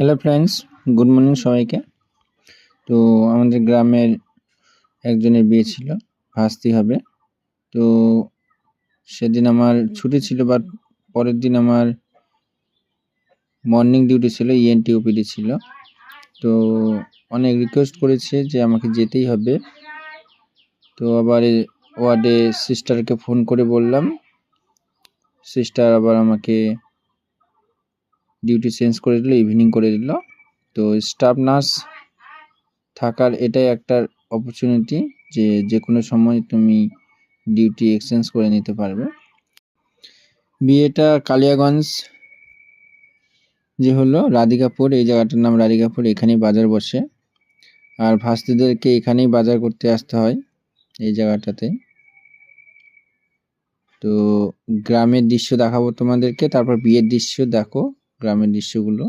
Hello friends, good morning সবাইকে। তো আমাদের গ্রামের একজনের বিয়ে ছিল, ভাস্তি হবে। তো সেদিন আমার ছুটি ছিল, বাট পরের দিন আমার মর্নিং ডিউটি ছিল, ইএনটি ওপিডি ছিল। তো অনেক রিকোয়েস্ট করেছে যে আমাকে যেতেই হবে। তো আবার ওয়ার্ডে সিস্টারকে ফোন করে বললাম, সিস্টার আবার আমাকে ডিউটি চেঞ্জ করে দিল, ইভিনিং করে দিল। তো স্টাফ নার্স থাকার এটাই একটা অপরচুনিটি যে যে কোনো সময় তুমি ডিউটি এক্সচেঞ্জ করে নিতে পারবে। বিয়েটা কালিয়াগঞ্জ যে হলো রাধিকাপুর, এই জায়গাটার নাম রাধিকাপুর, এখানেই বাজার বসে। আর ভাস্তিদেরকে এখানেই বাজার করতে আসতে হয়, এই জায়গাটাতে। তো গ্রামের দৃশ্য দেখাবো তোমাদেরকে, তারপর বিয়ের দৃশ্য দেখো, গ্রামের দৃশ্যগুলো।